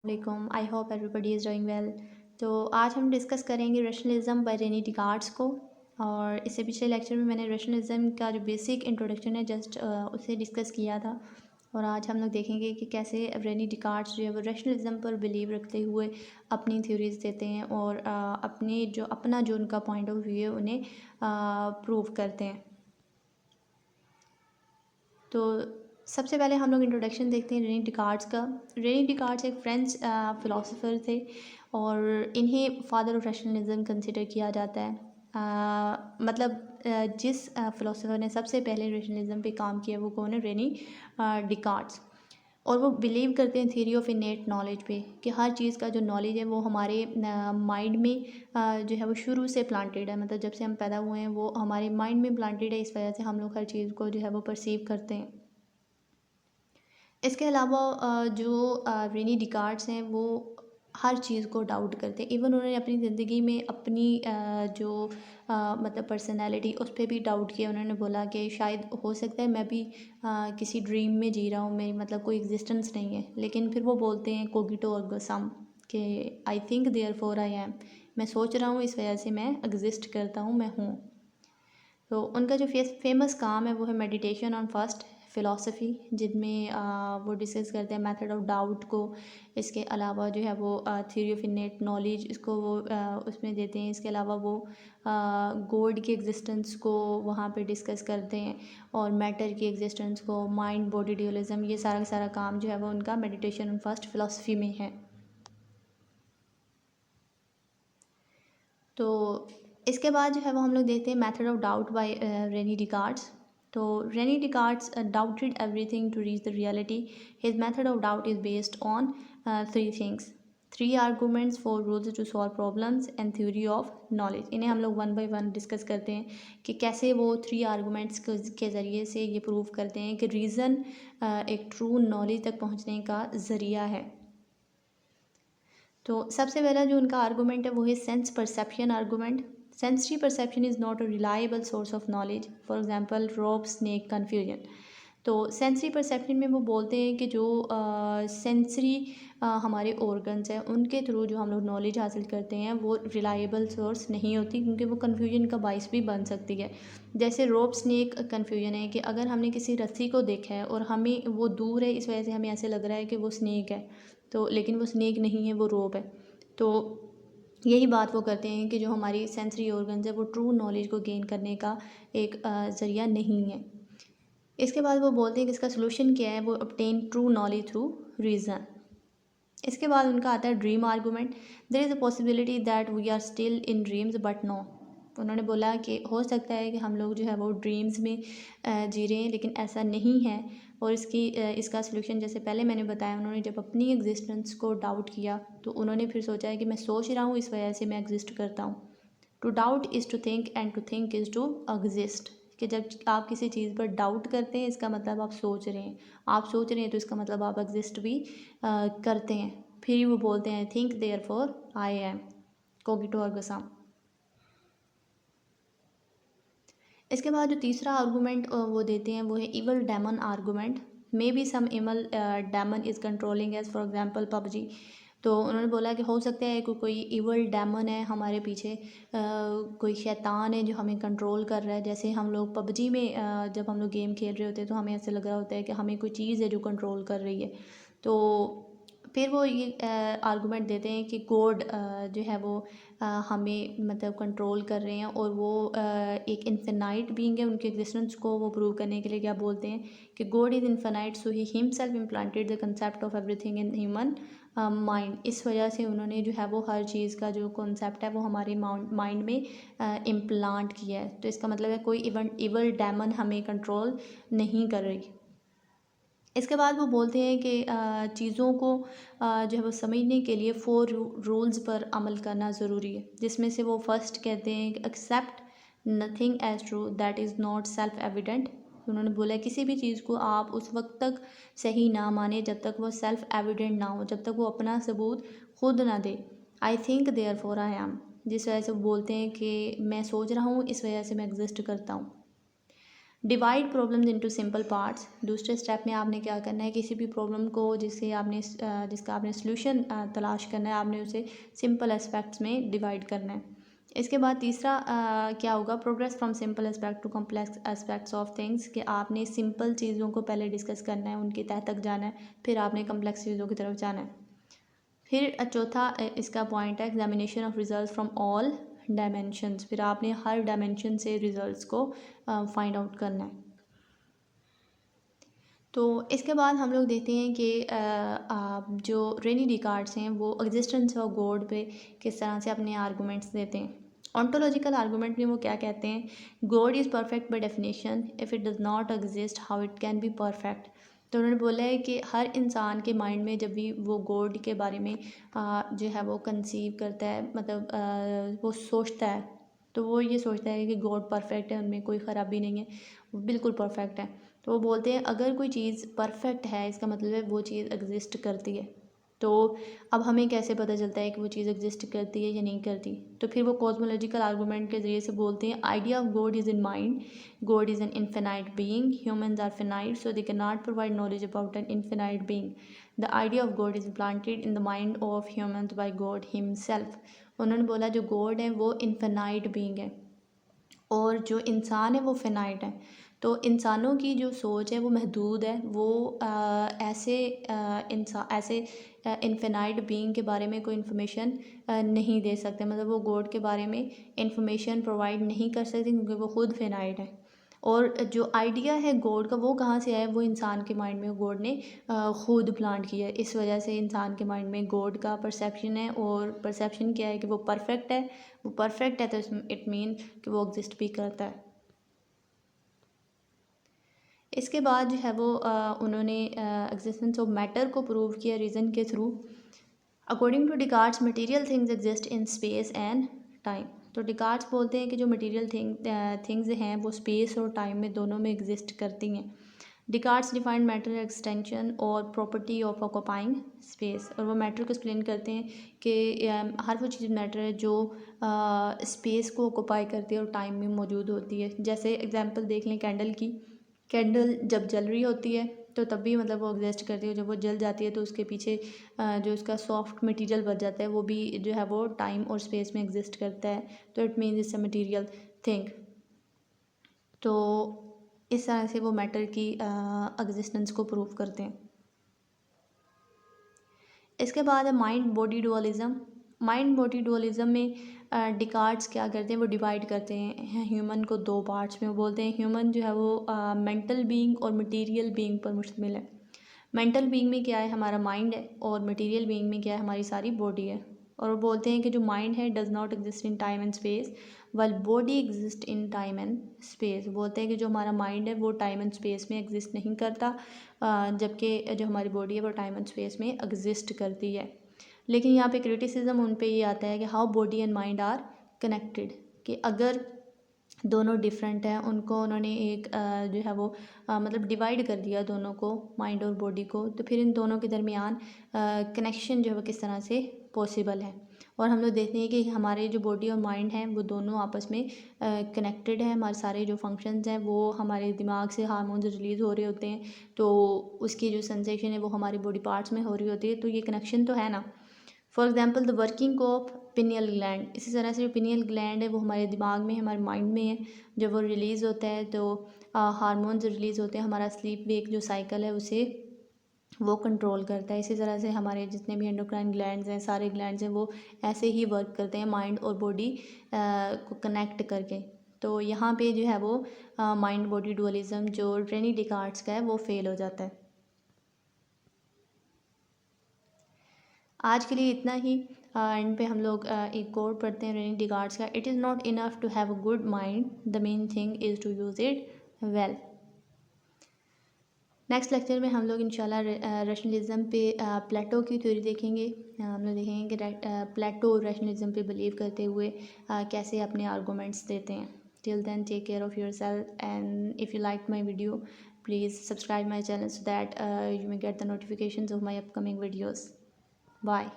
वालेकुम। I hope everybody is doing well. तो आज हम डिस्कस करेंगे रैशनलिज्म बाय रेनी डिकार्ड्स को। और इससे पिछले लेक्चर में मैंने रैशनलिज्म का जो बेसिक इंट्रोडक्शन है जस्ट उसे डिस्कस किया था। और आज हम लोग देखेंगे कि कैसे रेनी डिकार्ड्स जो है वो रैशनलिज्म पर बिलीव रखते हुए अपनी थ्योरीज देते हैं और अपना जो उनका पॉइंट ऑफ व्यू है उन्हें प्रूव करते हैं। तो सबसे पहले हम लोग इंट्रोडक्शन देखते हैं रेनी डिकार्ड्स का। रेनी डिकार्ड्स एक फ्रेंच फ़िलासफ़र थे और इन्हें फादर ऑफ रैशनलिज्म कंसिडर किया जाता है। जिस फ़िलासफ़र ने सबसे पहले रैशनलिज्म पे काम किया वो कौन है? रेनी डिकार्ड्स। और वो बिलीव करते हैं थ्योरी ऑफ इनेट नॉलेज पे कि हर चीज़ का जो नॉलेज है वो हमारे माइंड में जो है वो शुरू से प्लांटेड है। मतलब जब से हम पैदा हुए हैं वो हमारे माइंड में प्लांटेड है, इस वजह से हम लोग हर चीज़ को जो है वो परसीव करते हैं। इसके अलावा रेनी डिकार्ड्स हैं वो हर चीज़ को डाउट करते हैं। इवन उन्होंने अपनी ज़िंदगी में अपनी मतलब पर्सनैलिटी उस पर भी डाउट किया। उन्होंने बोला कि शायद हो सकता है मैं भी किसी ड्रीम में जी रहा हूँ, मेरी मतलब कोई एग्जिस्टेंस नहीं है। लेकिन फिर वो बोलते हैं कोगिटो ergo sum कि I think therefore I am. मैं सोच रहा हूँ, इस वजह से मैं एग्जिस्ट करता हूँ, मैं हूँ। तो उनका जो फेमस काम है वो है मेडिटेशन ऑन फर्स्ट फ़िलॉसफ़ी, जिनमें वो डिस्कस करते हैं मेथड ऑफ डाउट को। इसके अलावा जो है वो थ्योरी ऑफ इनेट नॉलेज इसको वो उसमें देते हैं। इसके अलावा वो गॉड की एग्जिस्टेंस को वहाँ पे डिस्कस करते हैं और मैटर की एग्जिस्टेंस को, माइंड बॉडी ड्यूअलिज्म, ये सारा का सारा काम जो है वो उनका मेडिटेशन ऑन फर्स्ट फ़िलॉसफ़ी में है। तो इसके बाद जो है वो हम लोग देखते हैं method of doubt by René Descartes. तो René Descartes doubted everything to reach the reality. His method of doubt is based on three things, three arguments, four rules to solve problems and theory of knowledge. इन्हें हम लोग one by one discuss करते हैं कि कैसे वो three arguments के ज़रिए से ये प्रूव करते हैं कि रीज़न एक ट्रू नॉलेज तक पहुँचने का ज़रिया है। तो सबसे पहला जो उनका आर्गूमेंट है वो है sense perception argument. Sensory perception is not a reliable source of knowledge, for example rope snake confusion. तो सेंसरी परसेप्शन में वो बोलते हैं कि जो सेंसरी हमारे ऑर्गन्स हैं उनके थ्रू जो हम लोग नॉलेज हासिल करते हैं वो रिलायबल सोर्स नहीं होती, क्योंकि वो कन्फ्यूजन का बाइस भी बन सकती है। जैसे रोप स्नेक कन्फ्यूजन है कि अगर हमने किसी रस्सी को देखा है और हमें वो दूर है, इस वजह से हमें ऐसे लग रहा है कि वो स्नेक है, तो लेकिन वो स्नेक नहीं है, वो रोप है। तो यही बात वो करते हैं कि जो हमारी सेंसरी ऑर्गन्स है वो ट्रू नॉलेज को गेन करने का एक ज़रिया नहीं है। इसके बाद वो बोलते हैं कि इसका सोल्यूशन क्या है, वो obtain true knowledge through reason. इसके बाद उनका आता है dream argument. There is a possibility that we are still in dreams but no. उन्होंने बोला कि हो सकता है कि हम लोग जो है वो ड्रीम्स में जी रहे हैं, लेकिन ऐसा नहीं है। और इसका सोल्यूशन जैसे पहले मैंने बताया, उन्होंने जब अपनी एग्जिस्टेंस को डाउट किया तो उन्होंने फिर सोचा है कि मैं सोच रहा हूँ, इस वजह से मैं एग्जिस्ट करता हूँ। To doubt is to think and to think is to exist. कि जब आप किसी चीज़ पर डाउट करते हैं, इसका मतलब आप सोच रहे हैं। आप सोच रहे हैं तो इसका मतलब आप एग्जिस्ट भी करते हैं। फिर वो बोलते हैं think therefore I am, cogito ergo sum। इसके बाद जो तीसरा आर्गूमेंट वो देते हैं वो है evil demon argument. Maybe some evil demon is controlling as for example PUBG. तो उन्होंने बोला कि हो सकता है कि कोई इवल डेमन है हमारे पीछे, कोई शैतान है जो हमें कंट्रोल कर रहा है। जैसे हम लोग पबजी में जब हम लोग गेम खेल रहे होते हैं तो हमें ऐसे लग रहा होता है कि हमें कोई चीज़ है जो कंट्रोल कर रही है। तो फिर वो ये आर्गूमेंट देते हैं कि गॉड जो है वो हमें मतलब कंट्रोल कर रहे हैं और वो एक इन्फिनाइट बीइंग है। उनके एग्जिस्टेंस को वो प्रूव करने के लिए क्या बोलते हैं कि God is infinite, so he himself implanted the concept of everything in human mind. इस वजह से उन्होंने जो है वो हर चीज़ का जो कॉन्सेप्ट है वो हमारे माइंड में इम्प्लांट किया है। तो इसका मतलब है कोई इवल डेमन हमें कंट्रोल नहीं कर रही। इसके बाद वो बोलते हैं कि चीज़ों को जो है वो समझने के लिए 4 रूल्स पर अमल करना ज़रूरी है, जिसमें से वो फर्स्ट कहते हैं कि accept nothing as true that is not self evident. उन्होंने बोला है किसी भी चीज़ को आप उस वक्त तक सही ना माने जब तक वो सेल्फ एविडेंट ना हो, जब तक वो अपना सबूत खुद ना दे। I think therefore I am, जिस वजह से वो बोलते हैं कि मैं सोच रहा हूँ, इस वजह से मैं एग्जिस्ट करता हूँ। Divide problems into simple parts. दूसरे स्टेप में आपने क्या करना है, किसी भी प्रॉब्लम को जिसका आपने सोल्यूशन तलाश करना है, आपने उसे सिंपल एस्पेक्ट्स में डिवाइड करना है। इसके बाद तीसरा क्या होगा, progress from simple aspect to complex aspects of things, कि आपने सिंपल चीज़ों को पहले डिस्कस करना है, उनकी तह तक जाना है, फिर आपने कॉम्प्लेक्स चीज़ों की तरफ जाना है। फिर चौथा इसका पॉइंट है examination of result from all dimensions, फिर आपने हर डायमेंशन से रिजल्ट्स को फाइंड आउट करना है। तो इसके बाद हम लोग देखते हैं कि जो रेनी डिकार्ड्स हैं वो एग्जिस्टेंस ऑफ गॉड पे किस तरह से अपने आर्गूमेंट्स देते हैं। ऑन्टोलॉजिकल आर्गूमेंट में वो क्या कहते हैं, God is perfect by definition, if it does not exist how it can be perfect. तो उन्होंने बोला है कि हर इंसान के माइंड में जब भी वो गॉड के बारे में जो है वो कंसीव करता है, मतलब वो सोचता है, तो वो ये सोचता है कि गॉड परफेक्ट है, उनमें कोई ख़राबी नहीं है, वो बिल्कुल परफेक्ट है। तो वो बोलते हैं अगर कोई चीज़ परफेक्ट है इसका मतलब है वो चीज़ एग्जिस्ट करती है। तो अब हमें कैसे पता चलता है कि वो चीज़ एग्जिस्ट करती है या नहीं करती, तो फिर वो कॉस्मोलॉजिकल आर्गूमेंट के ज़रिए से बोलते हैं idea of God is in mind, God is an infinite being, humans are finite so they can not provide knowledge about an infinite being, the idea of God is planted in the mind of humans by God himself. उन्होंने बोला जो God है वो infinite being है और जो इंसान है वो फिनाइट है। तो इंसानों की जो सोच है वो महदूद है, वो ऐसे इनफिनाइट बीइंग के बारे में कोई इन्फॉर्मेशन नहीं दे सकते, मतलब वो गॉड के बारे में इंफॉर्मेशन प्रोवाइड नहीं कर सकते क्योंकि वो खुद फिनाइट है। और जो आइडिया है गॉड का वो कहाँ से आया, वो इंसान के माइंड में गॉड ने खुद प्लांट किया है। इस वजह से इंसान के माइंड में गॉड का परसेप्शन है, और परसेप्शन क्या है कि वो परफेक्ट है, वो परफेक्ट है तो इट मीन कि वो एग्जिस्ट भी करता है। इसके बाद जो है वो उन्होंने एग्जिस्टेंस ऑफ मैटर को प्रूव किया रीज़न के through. According to Descartes material things exist in space and time. तो डिकार्ड्स बोलते हैं कि जो मटेरियल थिंग्स हैं वो स्पेस और टाइम में दोनों में एग्जिस्ट करती हैं। डिकार्ड्स डिफाइंड मैटर एक्सटेंशन और प्रॉपर्टी ऑफ ऑक्यूपाइंग स्पेस, और वो मैटर को एक्सप्लेन करते हैं कि हर वो चीज़ मैटर है जो स्पेस को ऑक्यूपाई करती है और टाइम में मौजूद होती है। जैसे एग्जांपल देख लें कैंडल की, कैंडल जब जल रही होती है तो तब भी मतलब वो एग्जिस्ट करती है, जब वो जल जाती है तो उसके पीछे जो उसका सॉफ्ट मटेरियल बच जाता है वो भी जो है वो टाइम और स्पेस में एग्जिस्ट करता है, तो it means it's a material thing. तो इस तरह से वो मैटर की एग्जिस्टेंस को प्रूव करते हैं। इसके बाद है mind body dualism. Mind body dualism में डिकार्ड्स क्या करते हैं, वो डिवाइड करते हैं ह्यूमन को दो पार्ट्स में। वो बोलते हैं ह्यूमन जो है वो मेंटल बीइंग और मटेरियल बीइंग पर मुश्तमिल है। मेंटल बीइंग में क्या है, हमारा माइंड है, और मटेरियल बीइंग में क्या है, हमारी सारी बॉडी है। और वो बोलते हैं कि जो माइंड है does not exist in time and space while body exist in time and space. बोलते हैं कि जो हमारा माइंड है वो टाइम एंड स्पेस में एग्जिस्ट नहीं करता, जबकि जो हमारी बॉडी है वो टाइम एंड स्पेस में एग्जिस्ट करती है। लेकिन यहाँ पे क्रिटिसिज्म उन पे ये आता है कि how body and mind are connected, कि अगर दोनों डिफरेंट हैं, उनको उन्होंने एक जो है वो मतलब डिवाइड कर दिया दोनों को, माइंड और बॉडी को, तो फिर इन दोनों के दरमियान कनेक्शन जो है वो किस तरह से पॉसिबल है। और हम लोग देखते हैं कि हमारे जो बॉडी और माइंड हैं वो दोनों आपस में कनेक्टेड है। हमारे सारे जो फंक्शंस हैं वो हमारे दिमाग से हार्मोन्स रिलीज़ हो रहे होते हैं, तो उसकी जो सेंसेशन है वो हमारी बॉडी पार्ट्स में हो रही होती है, तो ये कनेक्शन तो है ना। For example the working of pineal gland, इसी तरह से जो पिनियल ग्लैंड है वो हमारे दिमाग में, हमारे माइंड में है, जब वो रिलीज़ होता है तो हार्मोन्स रिलीज़ होते हैं, हमारा स्लीप वेक जो साइकिल है उसे वो कंट्रोल करता है। इसी तरह से हमारे जितने भी एंडोक्राइन ग्लैंड्स हैं, सारे ग्लैंड्स हैं, वो ऐसे ही वर्क करते हैं माइंड और बॉडी को कनेक्ट करके। तो यहाँ पे जो है वो माइंड बॉडी डुअलिज्म जो रेनी डिकार्ड्स का है वो फेल हो जाता है। आज के लिए इतना ही। एंड पे हम लोग एक कोट पढ़ते हैं रेनी डिकार्ड्स का, it is not enough to have a good mind, the main thing is to use it well. Next lecture में हम लोग इंशाल्लाह रैशनलिज्म पे प्लेटो की थ्योरी देखेंगे। हम लोग देखेंगे कि प्लेटो रैशनलिज्म पे बिलीव करते हुए कैसे अपने आर्गूमेंट्स देते हैं। Till then take care of yourself, and if you like my video please subscribe my channel so that you may get the notifications of my upcoming videos. Bye.